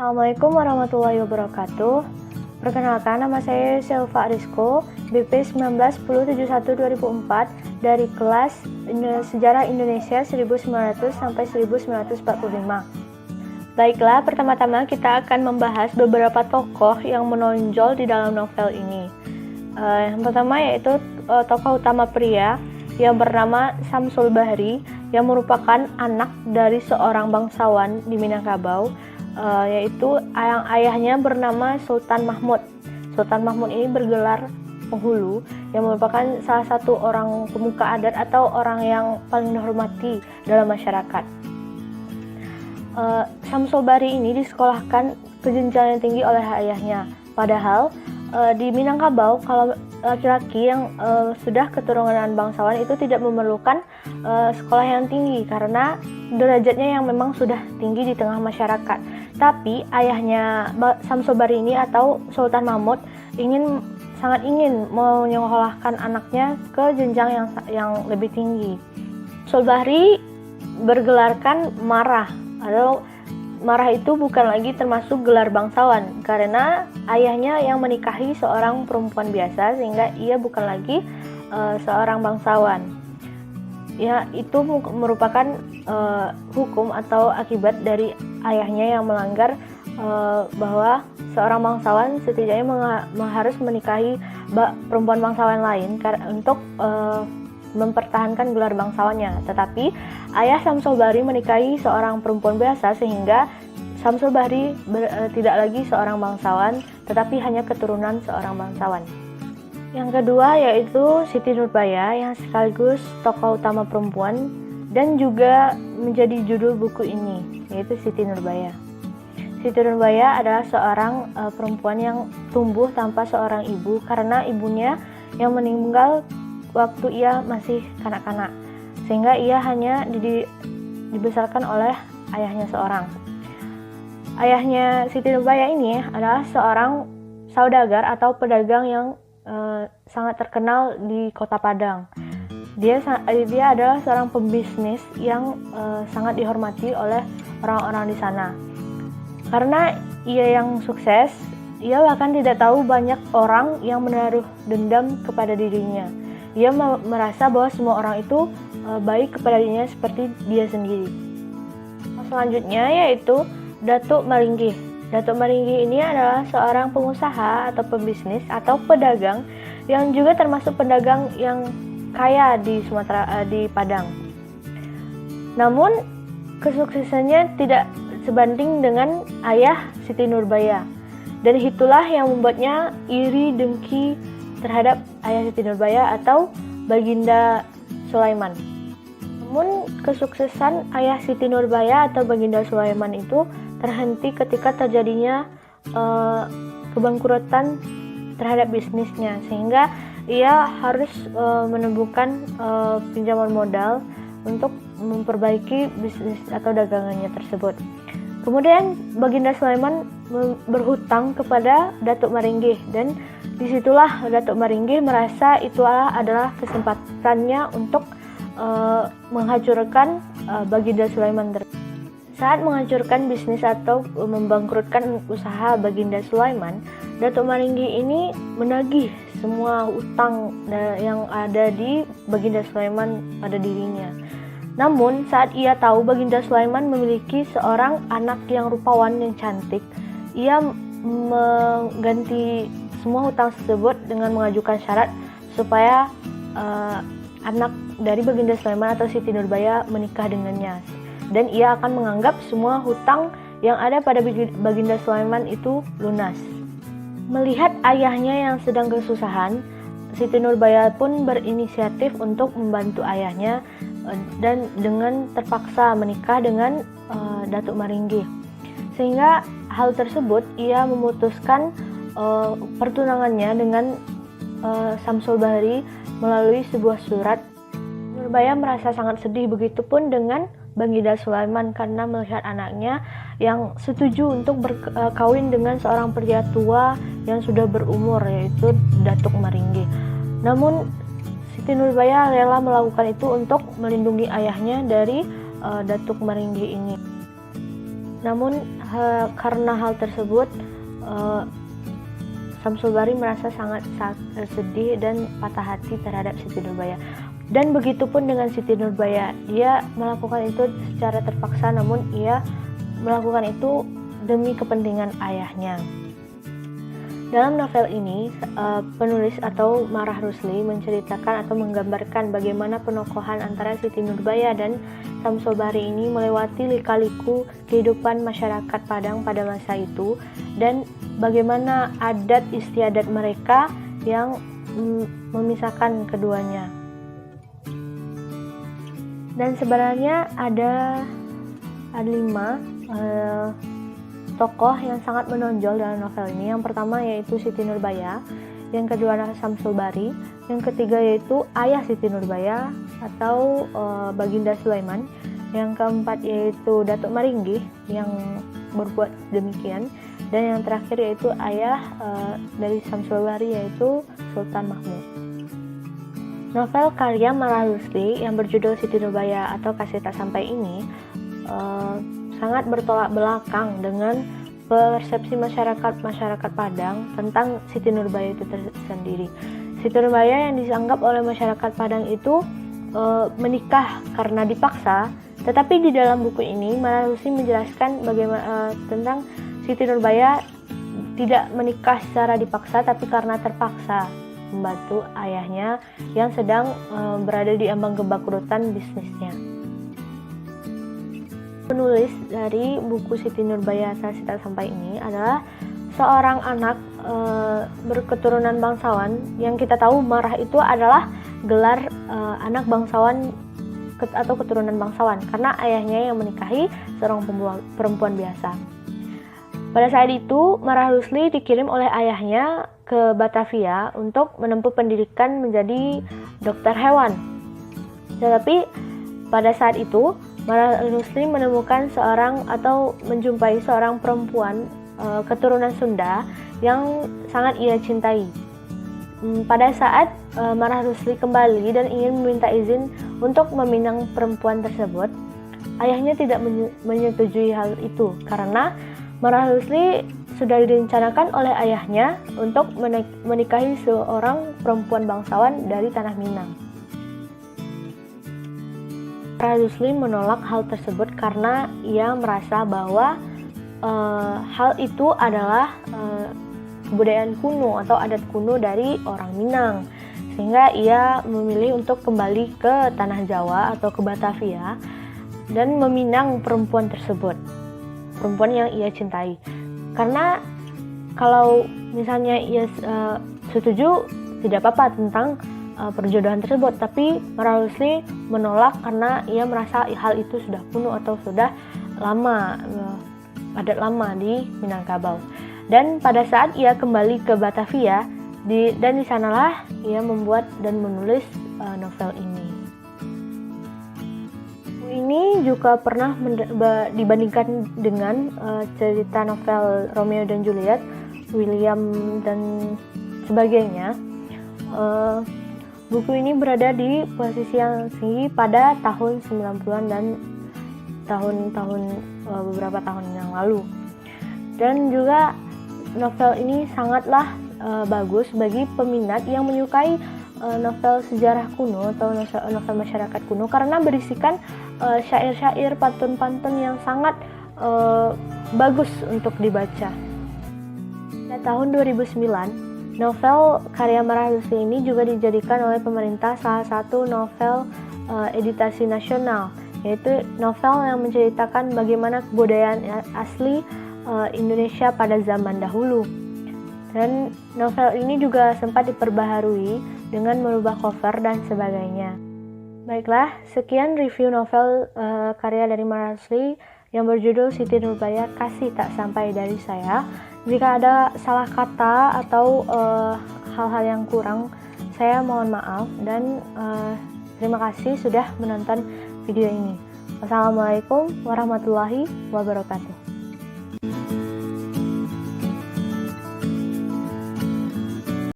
Assalamualaikum warahmatullahi wabarakatuh. Perkenalkan, nama saya Selva Arisko, BP 191071-2004 dari kelas Sejarah Indonesia 1900 sampai 1945. Baiklah, pertama-tama kita akan membahas beberapa tokoh yang menonjol di dalam novel ini. Yang pertama yaitu tokoh utama pria yang bernama Syamsul Bahri, yang merupakan anak dari seorang bangsawan di Minangkabau, yaitu ayahnya bernama Sultan Mahmud. Sultan Mahmud ini bergelar penghulu, yang merupakan salah satu orang pemuka adat atau orang yang paling dihormati dalam masyarakat. Syamsul Bahri ini disekolahkan ke jenjang yang tinggi oleh ayahnya. Padahal di Minangkabau, kalau laki-laki yang sudah keturunan bangsawan itu tidak memerlukan sekolah yang tinggi karena derajatnya yang memang sudah tinggi di tengah masyarakat. Tapi ayahnya Syamsul Bahri ini atau Sultan Mahmud sangat ingin menyekolahkan anaknya ke jenjang yang lebih tinggi. Syamsul Bahri bergelarkan marah, atau marah itu bukan lagi termasuk gelar bangsawan karena ayahnya yang menikahi seorang perempuan biasa, sehingga ia bukan lagi seorang bangsawan. Ya, itu merupakan hukum atau akibat dari ayahnya yang melanggar bahwa seorang bangsawan setidaknya harus menikahi perempuan bangsawan lain untuk mempertahankan gelar bangsawannya. Tetapi ayah Syamsul Bahri menikahi seorang perempuan biasa, sehingga Syamsul Bahri tidak lagi seorang bangsawan, tetapi hanya keturunan seorang bangsawan. Yang kedua yaitu Siti Nurbaya, yang sekaligus tokoh utama perempuan dan juga menjadi judul buku ini, yaitu Siti Nurbaya. Siti Nurbaya adalah seorang perempuan yang tumbuh tanpa seorang ibu karena ibunya yang meninggal waktu ia masih kanak-kanak, sehingga ia hanya dibesarkan oleh ayahnya seorang. Ayahnya Siti Nurbaya ini adalah seorang saudagar atau pedagang yang sangat terkenal di Kota Padang. Dia adalah seorang pembisnis yang sangat dihormati oleh orang-orang di sana. Karena ia yang sukses, ia bahkan tidak tahu banyak orang yang menaruh dendam kepada dirinya. Ia merasa bahwa semua orang itu baik kepada dirinya seperti dia sendiri. Selanjutnya yaitu Datuk Maringgi. Datuk Maringgi ini adalah seorang pengusaha atau pembisnis atau pedagang yang juga termasuk pedagang yang kaya di Padang. Namun kesuksesannya tidak sebanding dengan ayah Siti Nurbaya, dan itulah yang membuatnya iri dengki terhadap ayah Siti Nurbaya atau Baginda Sulaiman. Namun kesuksesan ayah Siti Nurbaya atau Baginda Sulaiman itu terhenti ketika terjadinya kebangkrutan terhadap bisnisnya, sehingga ia harus menemukan pinjaman modal untuk memperbaiki bisnis atau dagangannya tersebut. Kemudian Baginda Sulaiman berhutang kepada Datuk Maringgi, dan disitulah Datuk Maringgi merasa itu adalah kesempatannya untuk menghancurkan Baginda Sulaiman. Saat menghancurkan bisnis atau membangkrutkan usaha Baginda Sulaiman, Datuk Maringgi ini menagih semua utang yang ada di Baginda Sulaiman pada dirinya. Namun saat ia tahu Baginda Sulaiman memiliki seorang anak yang rupawan yang cantik, ia mengganti semua hutang tersebut dengan mengajukan syarat supaya anak dari Baginda Sulaiman atau Siti Nurbaya menikah dengannya, dan ia akan menganggap semua hutang yang ada pada Baginda Sulaiman itu lunas. Melihat ayahnya yang sedang kesusahan, Siti Nurbaya pun berinisiatif untuk membantu ayahnya dan dengan terpaksa menikah dengan Datuk Maringgi. Sehingga hal tersebut ia memutuskan pertunangannya dengan Syamsul Bahri melalui sebuah surat. Nurbaya merasa sangat sedih, begitupun dengan Baginda Sulaiman karena melihat anaknya yang setuju untuk berkawin dengan seorang pria tua yang sudah berumur, yaitu Datuk Maringgi. Namun Siti Nurbaya rela melakukan itu untuk melindungi ayahnya dari Datuk Maringgi ini. Namun karena hal tersebut, Syamsul Bahri merasa sangat sedih dan patah hati terhadap Siti Nurbaya. Dan begitupun dengan Siti Nurbaya, dia melakukan itu secara terpaksa, namun ia melakukan itu demi kepentingan ayahnya. Dalam novel ini, penulis atau Marah Rusli menceritakan atau menggambarkan bagaimana penokohan antara Siti Nurbaya dan Syamsul Bahri ini melewati lika-liku kehidupan masyarakat Padang pada masa itu, dan bagaimana adat istiadat mereka yang memisahkan keduanya. Dan sebenarnya ada 5 tokoh yang sangat menonjol dalam novel ini. Yang pertama yaitu Siti Nurbaya, yang kedua adalah Syamsul Bahri, yang ketiga yaitu ayah Siti Nurbaya atau Baginda Sulaiman, yang keempat yaitu Datuk Maringgih yang berbuat demikian, dan yang terakhir yaitu ayah dari Syamsul Bahri yaitu Sultan Mahmud. Novel karya Marah Rusli yang berjudul Siti Nurbaya atau Kasih Tak Sampai ini sangat bertolak belakang dengan persepsi masyarakat Padang tentang Siti Nurbaya itu tersendiri. Siti Nurbaya yang dianggap oleh masyarakat Padang itu menikah karena dipaksa, tetapi di dalam buku ini Marah Rusli menjelaskan bagaimana tentang Siti Nurbaya tidak menikah secara dipaksa, tapi karena terpaksa membantu ayahnya yang sedang berada di ambang kebangkrutan bisnisnya. Penulis dari buku Siti Nurbaya Kasih Tak Sampai ini adalah seorang anak berketurunan bangsawan, yang kita tahu Marah itu adalah gelar anak bangsawan atau keturunan bangsawan karena ayahnya yang menikahi seorang perempuan biasa. Pada saat itu Marah Rusli dikirim oleh ayahnya ke Batavia untuk menempuh pendidikan menjadi dokter hewan. Tetapi pada saat itu Marah Rusli menemukan menjumpai seorang perempuan keturunan Sunda yang sangat ia cintai. Pada saat Marah Rusli kembali dan ingin meminta izin untuk meminang perempuan tersebut, ayahnya tidak menyetujui hal itu karena Marah Rusli sudah direncanakan oleh ayahnya untuk menikahi seorang perempuan bangsawan dari tanah Minang. Marah Rusli menolak hal tersebut karena ia merasa bahwa hal itu adalah kebudayaan kuno atau adat kuno dari orang Minang, sehingga ia memilih untuk kembali ke tanah Jawa atau ke Batavia dan meminang perempuan tersebut, perempuan yang ia cintai. Karena kalau misalnya ia setuju, tidak apa-apa tentang perjodohan tersebut, tapi Marah Rusli menolak karena ia merasa hal itu sudah kuno atau sudah lama, adat lama di Minangkabau. Dan pada saat ia kembali ke Batavia, dan di sanalah ia membuat dan menulis novel ini. Ini juga pernah dibandingkan dengan cerita novel Romeo dan Juliet, William dan sebagainya. Buku ini berada di posisi yang tinggi pada tahun 90-an dan beberapa tahun yang lalu. Dan juga novel ini sangatlah bagus bagi peminat yang menyukai novel sejarah kuno atau novel masyarakat kuno, karena berisikan syair-syair, pantun-pantun yang sangat bagus untuk dibaca. Pada tahun 2009, novel karya Marah Rusli ini juga dijadikan oleh pemerintah salah satu novel editasi nasional, yaitu novel yang menceritakan bagaimana kebudayaan asli Indonesia pada zaman dahulu. Dan novel ini juga sempat diperbaharui dengan merubah cover dan sebagainya. Baiklah, sekian review novel karya dari Marah Rusli yang berjudul Siti Nurbaya Kasih Tak Sampai dari saya. Jika ada salah kata atau hal-hal yang kurang, saya mohon maaf, dan terima kasih sudah menonton video ini. Wassalamualaikum warahmatullahi wabarakatuh.